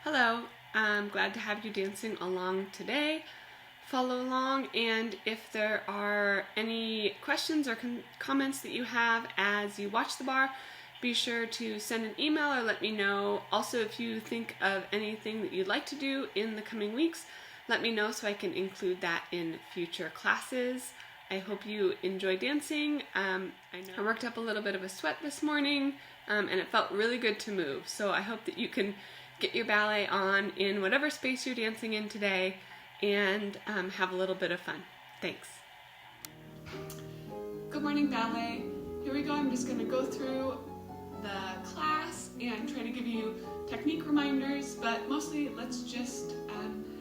Hello, I'm glad to have you dancing along today. Follow along, and if there are any questions or comments that you have as you watch the bar, be sure to send an email or let me know. Also, if you think of anything that you'd like to do in the coming weeks, let me know so I can include that in future classes. I hope you enjoy dancing. I worked up a little bit of a sweat this morning, and it felt really good to move. So I hope that you can get your ballet on in whatever space you're dancing in today and have a little bit of fun. Thanks. Good morning, ballet. Here we go. I'm just going to go through the class and try to give you technique reminders, but mostly let's just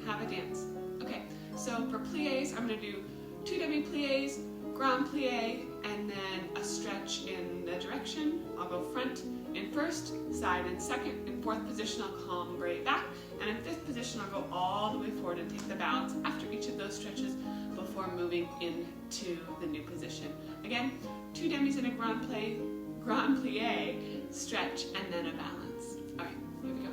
have a dance. Okay, so for pliés, I'm going to do 2 demi-pliés, grand plié, and then a stretch in the direction. I'll go front in first, side in second. In fourth position, I'll cambre back. And in fifth position, I'll go all the way forward and take the balance after each of those stretches before moving into the new position. Again, 2 demis and a grand plié, stretch, and then a balance. All right, here we go.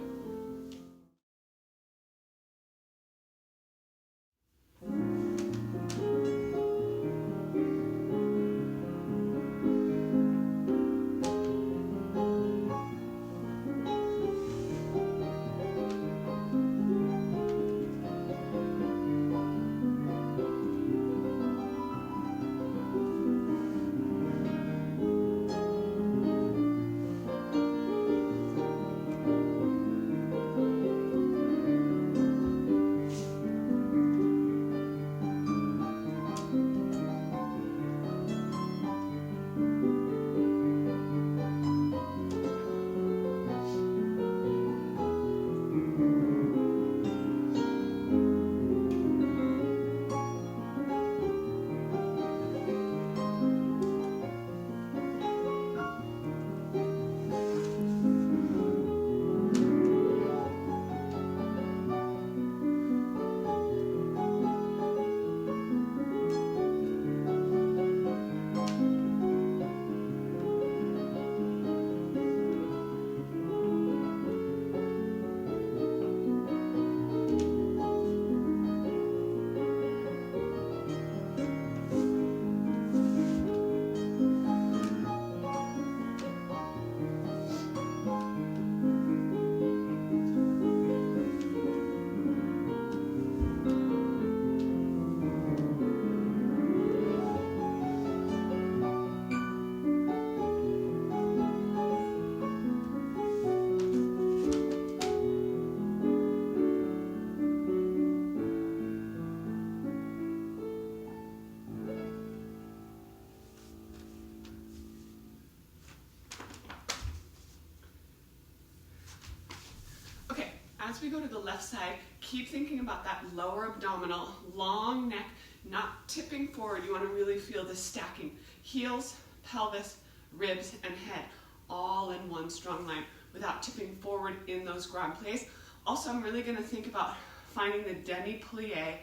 As we go to the left side, keep thinking about that lower abdominal, long neck, not tipping forward. You want to really feel the stacking. Heels, pelvis, ribs, and head, all in one strong line without tipping forward in those grand pliés. Also, I'm really going to think about finding the demi-plié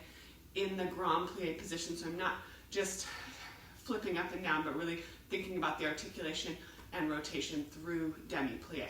in the grand plié position. So I'm not just flipping up and down, but really thinking about the articulation and rotation through demi-plié.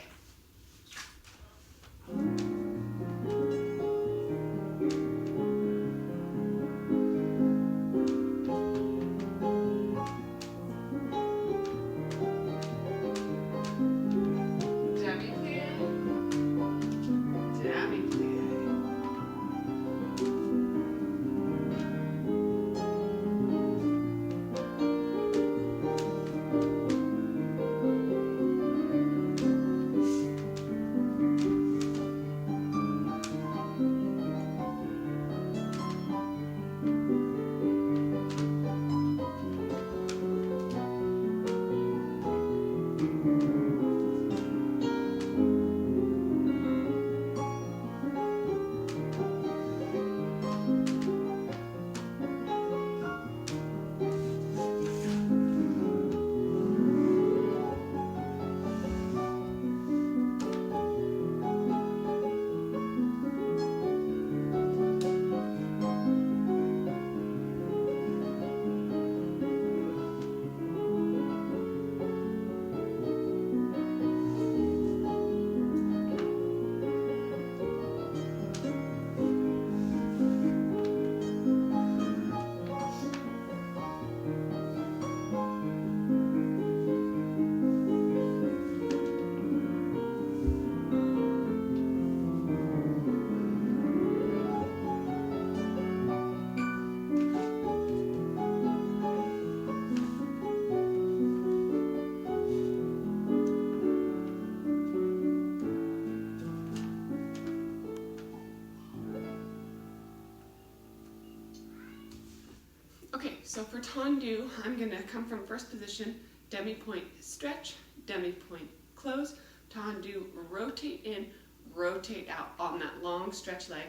so for tendu, I'm gonna come from first position, demi-point stretch, demi-point close, tendu, rotate in, rotate out on that long stretch leg,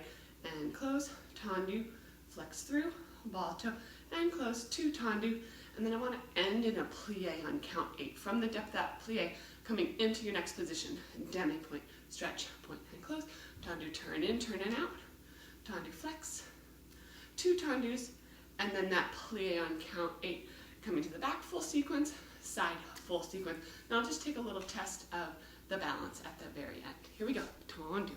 and close, tendu, flex through, ball toe, and close, 2 tendu, and then I want to end in a plie on count 8. From the depth of that plie, coming into your next position, demi-point, stretch, point, and close, tendu, turn in out, tendu, flex, 2 tendus, and then that plie on count 8, coming to the back, full sequence, side, full sequence. Now I'll just take a little test of the balance at the very end. Here we go, tendu.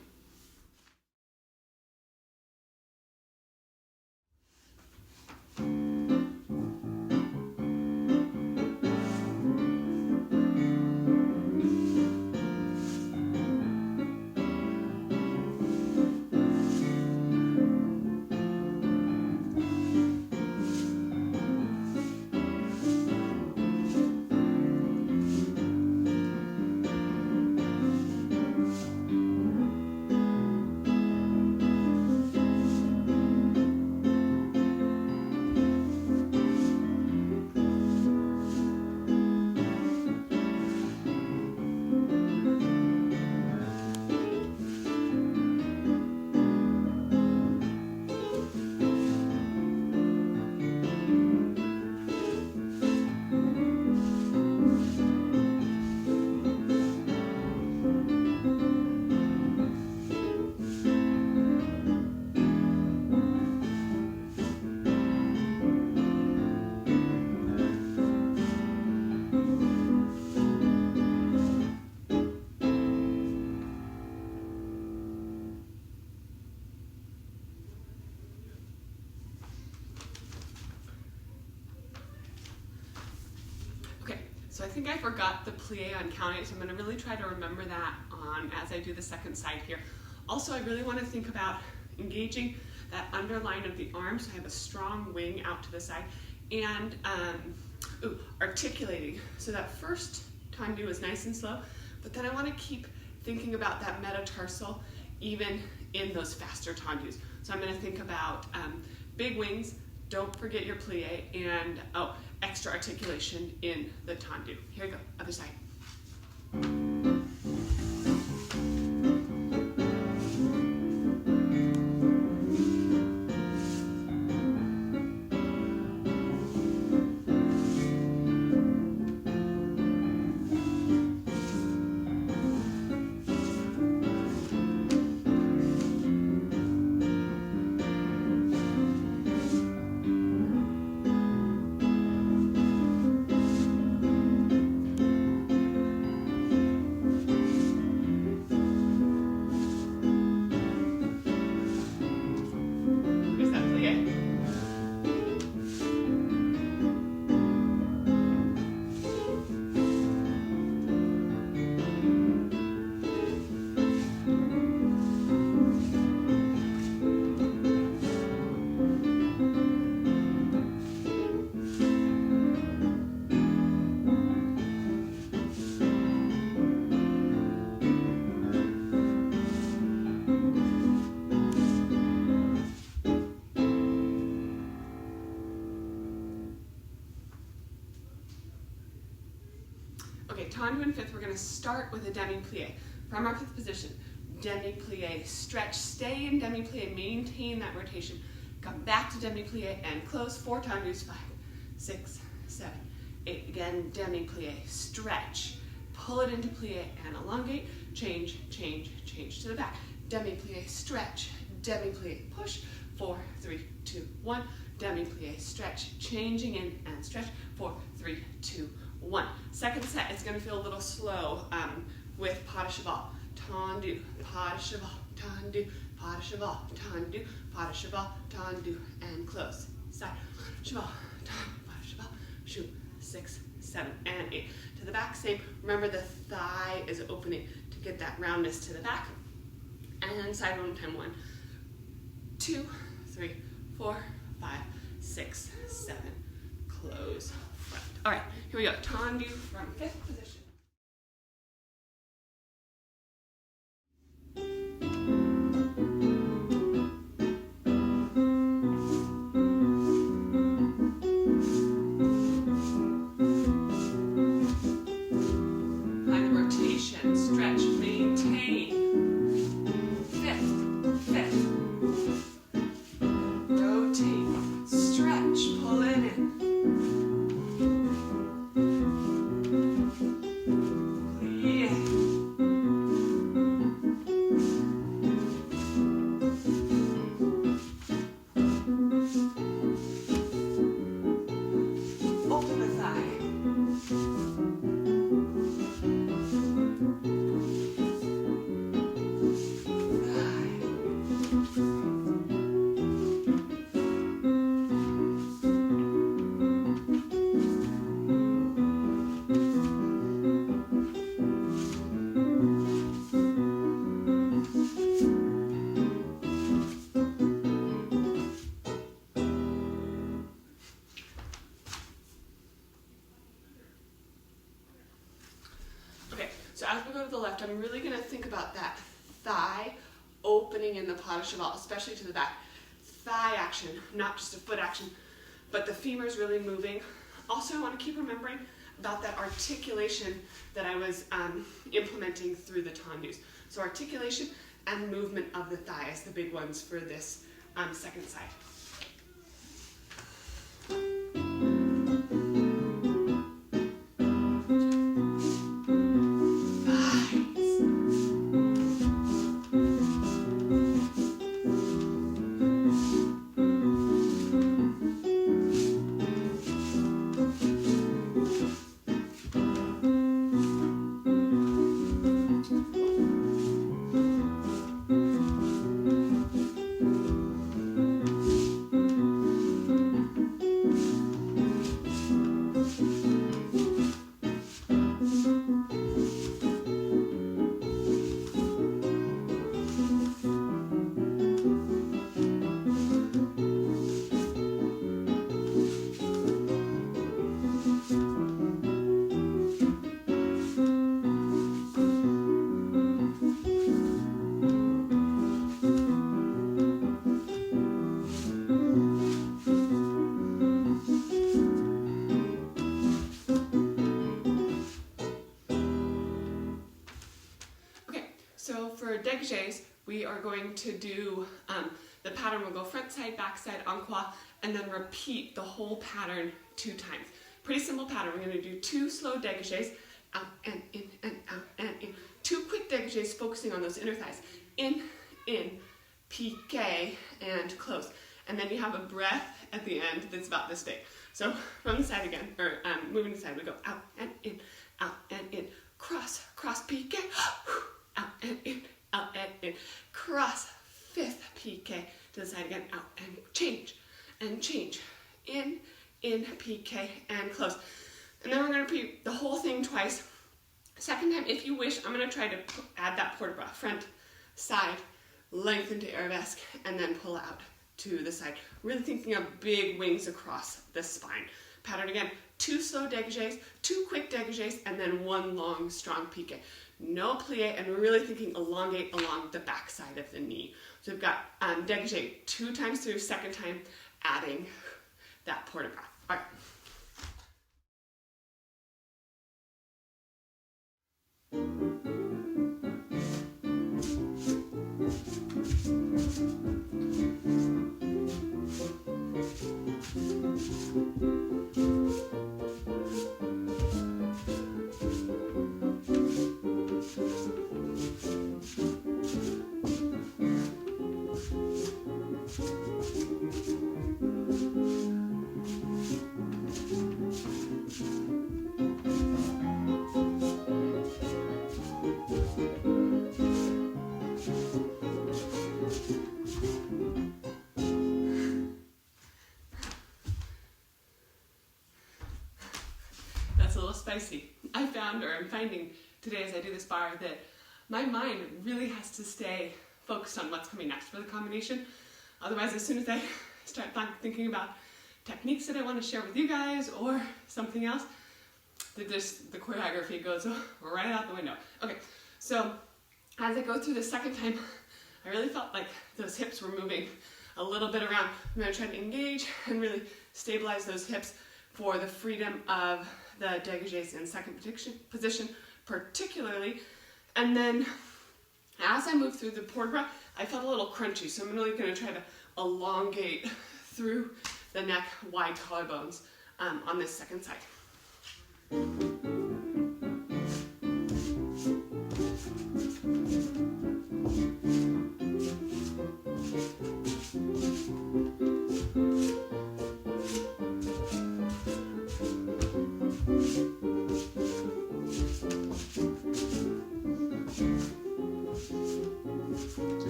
So I think I forgot the plie on count 8, so I'm going to really try to remember that as I do the second side here. Also, I really want to think about engaging that underline of the arm, so I have a strong wing out to the side, and articulating. So that first tendu is nice and slow, but then I want to keep thinking about that metatarsal even in those faster tendus. So I'm going to think about big wings, don't forget your plie, and extra articulation in the tendu. Here we go, other side. Tendu in fifth, we're going to start with a demi-plie. From our fifth position, demi-plie, stretch, stay in demi-plie, maintain that rotation. Come back to demi-plie and close, 4 tendus, 5, 6, 7, 8. Again, demi-plie, stretch, pull it into plie and elongate, change, change, change to the back. Demi-plie, stretch, demi-plie, push, 4, 3, 2, 1. Demi-plie, stretch, changing in and stretch, 4, 3, 2, 1. Second set, it's going to feel a little slow with pas de cheval. Tendu, pas de cheval, tendu, pas de cheval, tendu, pas de cheval, tendu, and close. Side, cheval, tendu, pas de cheval, shoot, 6, 7, and 8. To the back, same. Remember the thigh is opening to get that roundness to the back. And side one time, 1, 2, 3, 4, 5, 6, 7, close. Front. All right, here we go. Tendu from fifth position. left, I'm really going to think about that thigh opening in the pas de cheval, especially to the back. Thigh action, not just a foot action, but the femur is really moving. Also, I want to keep remembering about that articulation that I was implementing through the tendus. So articulation and movement of the thighs, the big ones for this second side. So for dégagés, we are going to do, the pattern will go front side, back side, en croix, and then repeat the whole pattern 2 times. Pretty simple pattern. We're going to do 2 slow dégagés, out and in, and out and in. 2 quick dégagés focusing on those inner thighs. In, piqué, and close. And then you have a breath at the end that's about this big. So from the side again, or moving to the side, we go out and in, cross, cross, piqué, out and in, cross, 5th piqué, to the side again, out and change, in, piqué, and close. And then we're going to repeat the whole thing twice. Second time, if you wish, I'm going to try to add that port de bras, front, side, lengthen to arabesque, and then pull out to the side. Really thinking of big wings across the spine. Pattern again, 2 slow dégagés, 2 quick dégagés, and then 1 long, strong piqué. No plie, and we're really thinking elongate along the back side of the knee. So we've got dégagé 2 times through, second time adding that port de bras. All right. That's a little spicy. I found, or I'm finding today as I do this bar, that my mind really has to stay focused on what's coming next for the combination. Otherwise, as soon as I start thinking about techniques that I want to share with you guys or something else, the choreography goes right out the window. Okay, so as I go through the second time, I really felt like those hips were moving a little bit around. I'm going to try to engage and really stabilize those hips for the freedom of the dégagés in second position particularly. And then as I move through the port de bras, I felt a little crunchy, so I'm really going to try to elongate through the neck, wide collarbones on this second side.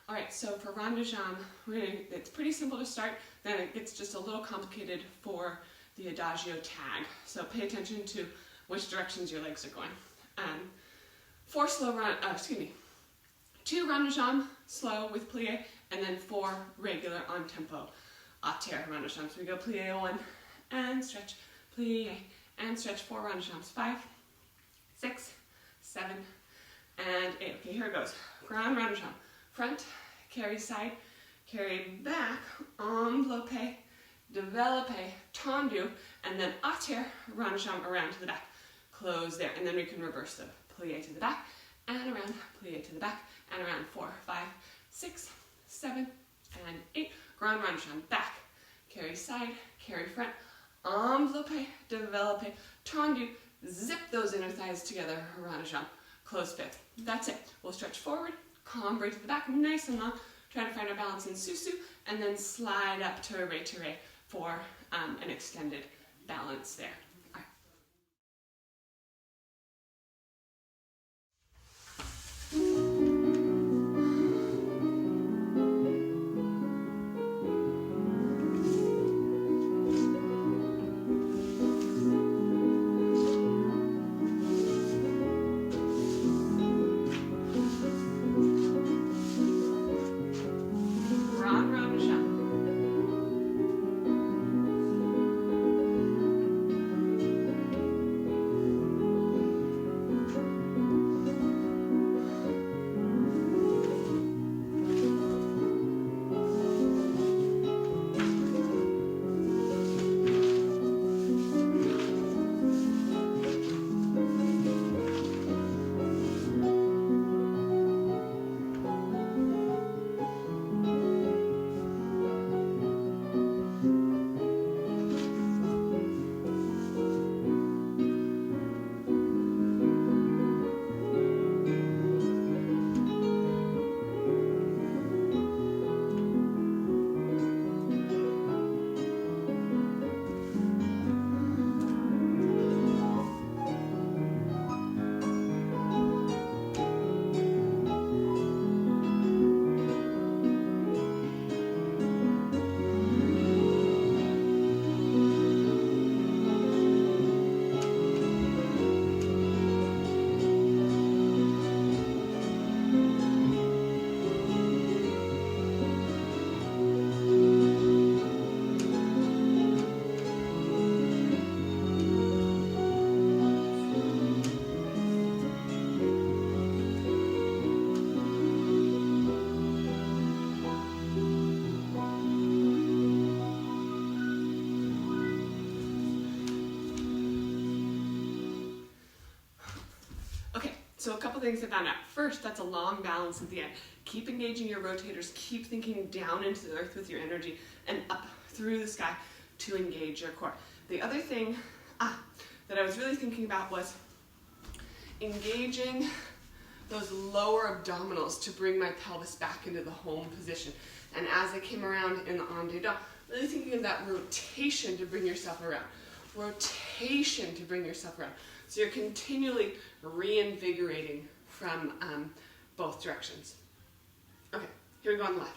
All right, so for rond de jambe, it's pretty simple to start, then it gets just a little complicated for the adagio tag. So pay attention to which directions your legs are going. 2 rond de jambe slow with plie, and then 4 regular on tempo terre rond de jambe. So we go plie 1 and stretch, plie and stretch, 4 rond de jambes, 5, 6, 7, and 8. Okay, here it goes. Grand rond de jambe. Front, carry side, carry back, enveloppe, développé, tendu, and then terre rond de jambe around to the back. Close there, and then we can reverse the plie to the back, and around, plie to the back, and around, 4, 5, 6, 7, and 8. Grand rond de jambe, back, carry side, carry front, enveloppe, développé, tendu, zip those inner thighs together, rond de jambe, close fifth. That's it. We'll stretch forward, cambre to the back, nice and long, try to find our balance in susu, and then slide up to retiré for an extended balance there. All right. So a couple things I found out. First, that's a long balance at the end. Keep engaging your rotators, keep thinking down into the earth with your energy and up through the sky to engage your core. The other thing that I was really thinking about was engaging those lower abdominals to bring my pelvis back into the home position. And as I came around in the en dedans, really thinking of that rotation to bring yourself around. Rotation to bring yourself around. So you're continually reinvigorating from both directions. Okay, here we go on the left.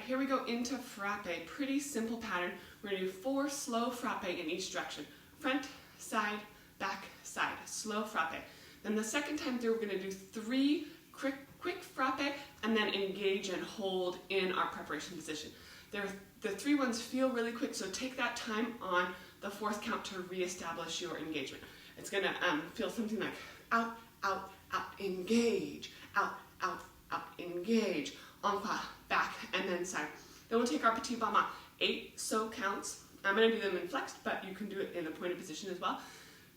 here we go into frappe. Pretty simple pattern. We're gonna do 4 slow frappe in each direction. Front, side, back, side. Slow frappe. Then the second time through, we're gonna do 3 quick frappe and then engage and hold in our preparation position. The 3 ones feel really quick, so take that time on the 4th count to reestablish your engagement. It's gonna feel something like out, out, out, engage, out, out, out, engage, encore, back, and then side. Then we'll take our petit pas main, 8 so counts. I'm gonna do them in flexed, but you can do it in a pointed position as well.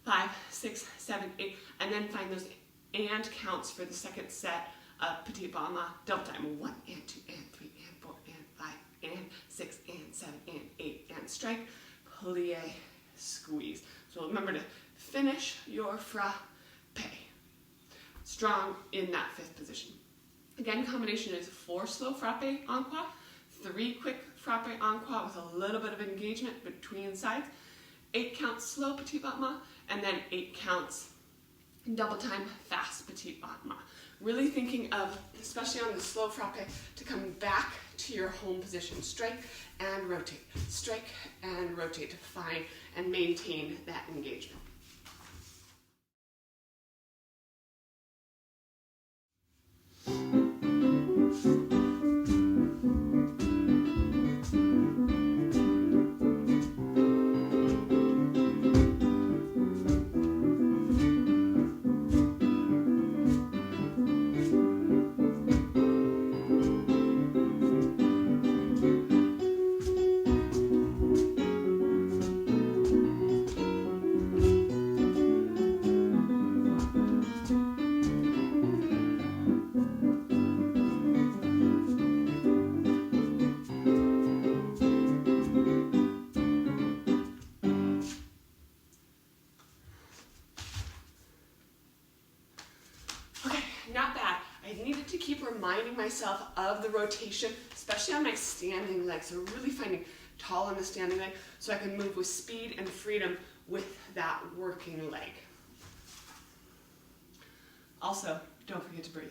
5, 6, 7, 8, and then find those and counts for the second set of petit pas main, double time. 1 and 2 and 3 and 4 and 5 and 6 and 7 and 8 and strike, plie, squeeze. So remember to finish your frappe. Strong in that 5th position. Again, combination is 4 slow frappe encore, 3 quick frappe encore with a little bit of engagement between sides, 8 counts slow petit pas main, and then 8 counts double time fast petit pas main. Really thinking of, especially on the slow frappe, to come back to your home position. Strike and rotate to find and maintain that engagement. Not bad. I needed to keep reminding myself of the rotation, especially on my standing leg. So really finding tall on the standing leg so I can move with speed and freedom with that working leg. Also, don't forget to breathe.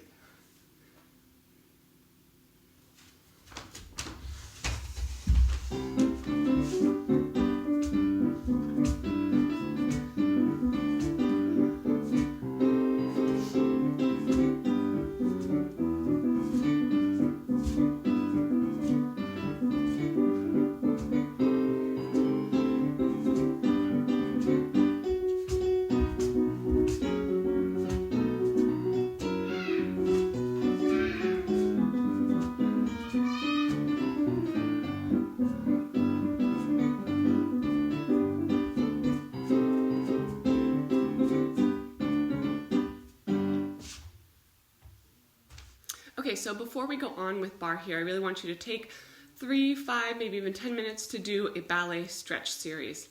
Okay, so before we go on with bar here, I really want you to take 3, 5, maybe even 10 minutes to do a ballet stretch series.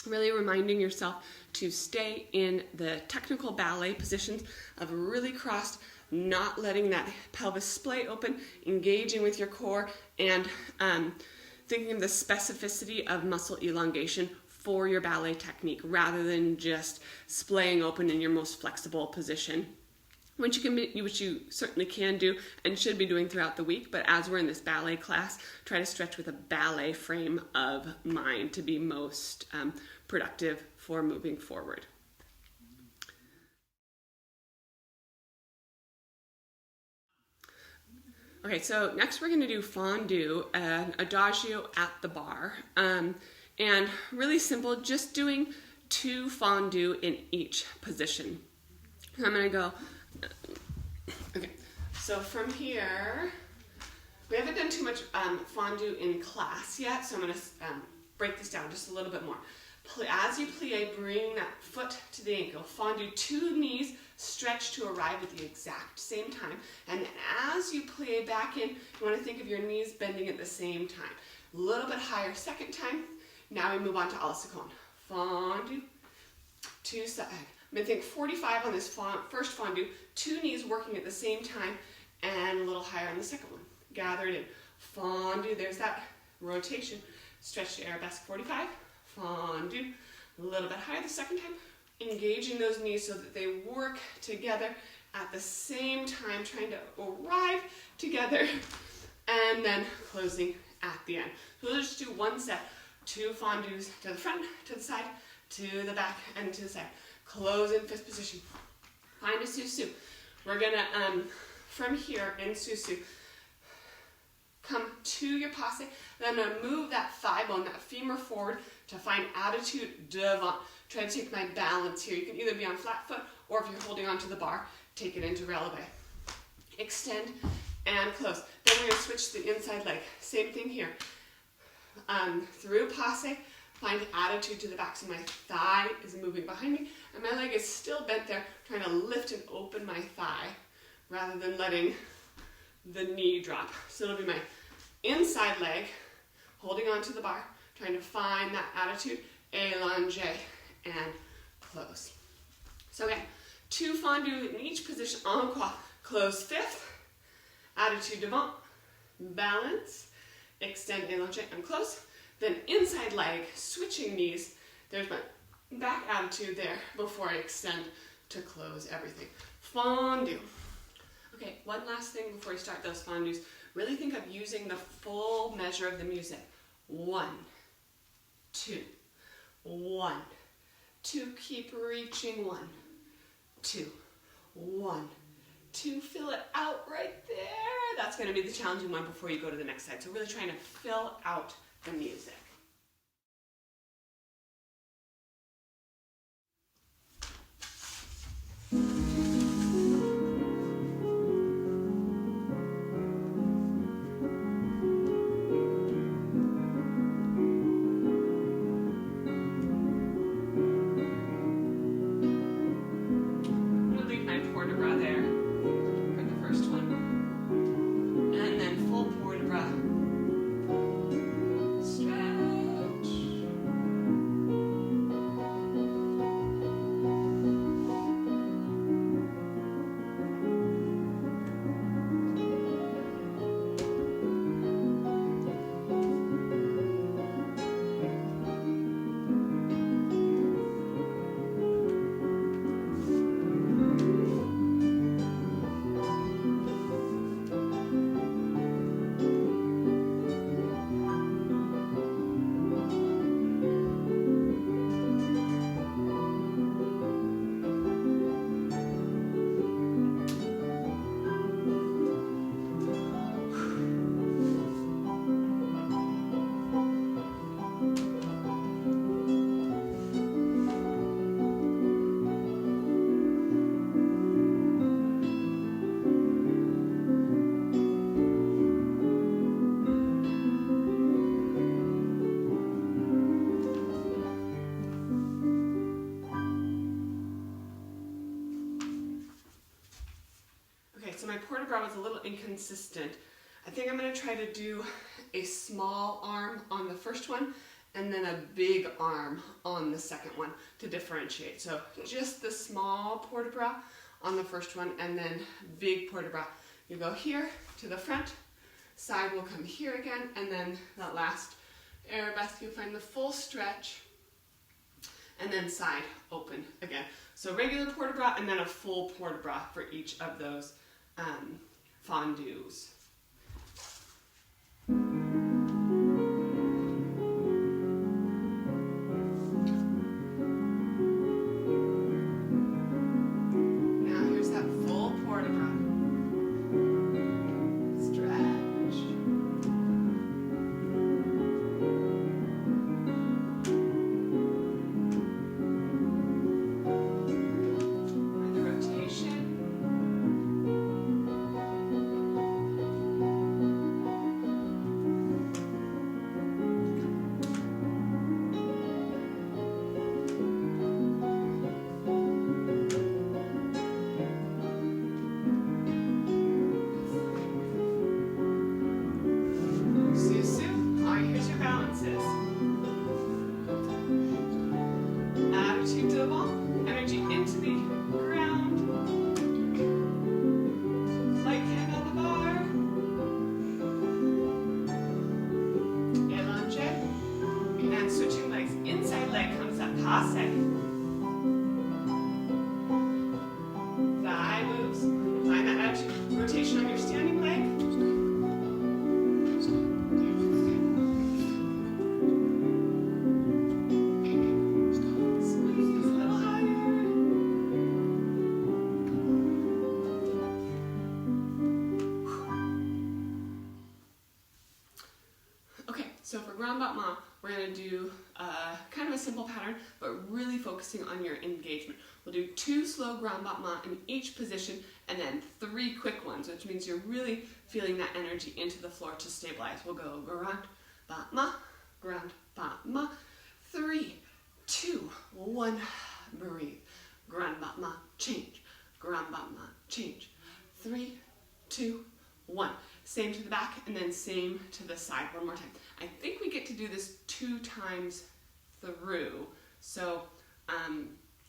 Really reminding yourself to stay in the technical ballet positions of really crossed, not letting that pelvis splay open, engaging with your core, and thinking of the specificity of muscle elongation for your ballet technique rather than just splaying open in your most flexible position. Which you certainly can do and should be doing throughout the week, but as we're in this ballet class, try to stretch with a ballet frame of mind to be most productive for moving forward. Okay, so next we're going to do fondue, an adagio at the bar, and really simple, just doing 2 fondue in each position. So I'm going to go. Okay, so from here, we haven't done too much fondue in class yet, so I'm going to break this down just a little bit more. As you plie, bring that foot to the ankle. Fondue, 2 knees stretch to arrive at the exact same time. And then as you plie back in, you want to think of your knees bending at the same time. A little bit higher second time. Now we move on to à la seconde. Fondue, 2 side. I'm going to think 45 on this first fondue, 2 knees working at the same time, and a little higher on the second one. Gather it in. Fondue, there's that rotation. Stretch to arabesque 45. Fondue, a little bit higher the second time. Engaging those knees so that they work together at the same time, trying to arrive together and then closing at the end. So we'll just do one set. 2 fondus to the front, to the side, to the back, and to the side. Close in fifth position. Find a susu. We're gonna, from here in susu, come to your passe, then I'm gonna move that thigh bone, that femur forward to find attitude devant. Try to take my balance here. You can either be on flat foot, or if you're holding onto the bar, take it into releve. Extend and close. Then we're gonna switch to the inside leg. Same thing here. Through passe, find attitude to the back. So my thigh is moving behind me, and my leg is still bent there, trying to lift and open my thigh, rather than letting the knee drop. So it'll be my inside leg, holding onto the bar, trying to find that attitude, allonge, and close. So again, 2 fondue in each position, en croix. Close fifth, attitude devant, balance, extend, allonge, and close. Then inside leg, switching knees. There's my back attitude there before I extend to close everything. Fondue. Okay, one last thing before we start those fondues. Really think of using the full measure of the music. 1, 2, 1, 2. Keep reaching. 1, 2, 1, 2. Fill it out right there. That's going to be the challenging one before you go to the next side. So really trying to fill out the music. So my port de bras was a little inconsistent. I think I'm going to try to do a small arm on the first one and then a big arm on the second one to differentiate. So just the small port de bras on the first one and then big port de bras. You go here to the front, side will come here again, and then that last arabesque, you find the full stretch, and then side open again. So regular port de bras and then a full port de bras for each of those fondues. Now here's that full port de bras. Stretch. And the rotation. grand battement, we're going to do kind of a simple pattern, but really focusing on your engagement. We'll do 2 slow grand battements in each position and then 3 quick ones, which means you're really feeling that energy into the floor to stabilize. We'll go grand battement, 3, 2, 1, breathe. Grand battement, change. Grand battement, change. 3, 2, 1. Same to the back and then same to the side. One more time. I think we get to do this 2 times through, so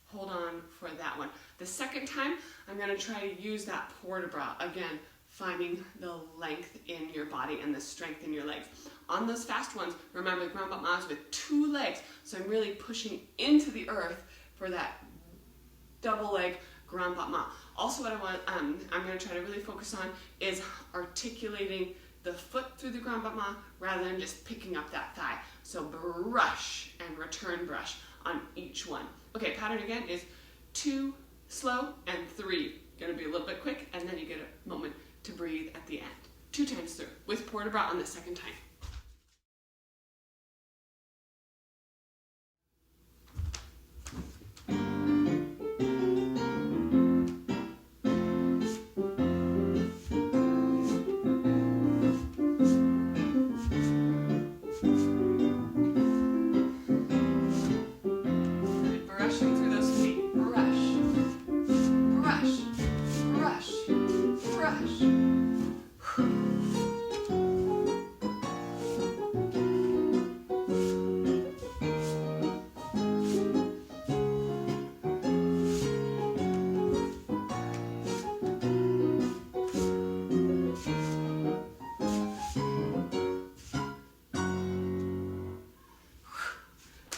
hold on for that one. The second time, I'm going to try to use that port de bras. Again, finding the length in your body and the strength in your legs. On those fast ones, remember the grand battement is with 2 legs, so I'm really pushing into the earth for that double leg grand battement. Also, what I'm going to try to really focus on is articulating the foot through the grand battement rather than just picking up that thigh. So brush and return brush on each one. Okay, pattern again is 2 slow and 3. Going to be a little bit quick, and then you get a moment to breathe at the end. 2 times through with port de bras on the second time.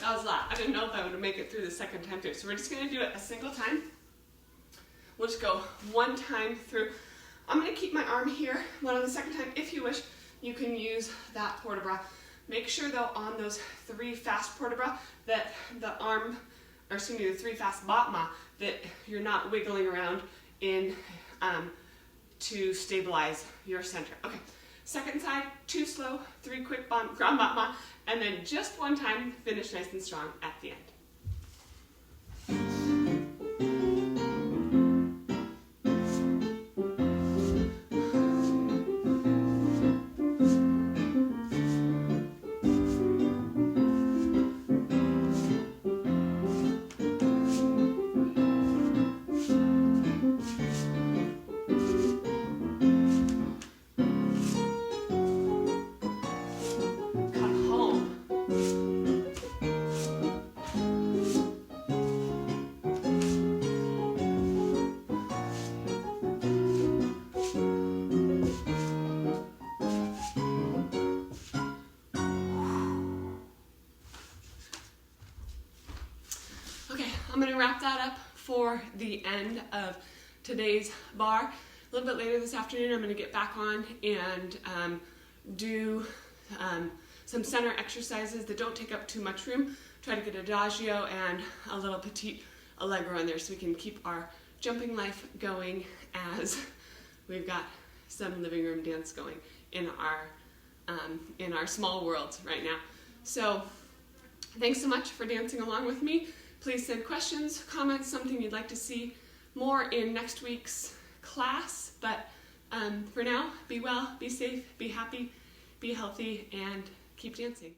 That was a lot. I didn't know if I would make it through the second time through. So we're just going to do it a single time. We'll just go 1 time through. I'm going to keep my arm here. One on the second time. If you wish, you can use that port de bras. Make sure though on those 3 fast port de bras that the arm, or excuse me, the 3 fast battements, that you're not wiggling around in to stabilize your center. Okay. Second side, 2 slow, 3 quick grand battement, and then just 1 time, finish nice and strong at the end. I'm going to wrap that up for the end of today's bar. A little bit later this afternoon, I'm going to get back on and do some center exercises that don't take up too much room. Try to get adagio and a little petite allegro in there so we can keep our jumping life going as we've got some living room dance going in our small worlds right now. So thanks so much for dancing along with me. Please send questions, comments, something you'd like to see more in next week's class. But for now, be well, be safe, be happy, be healthy, and keep dancing.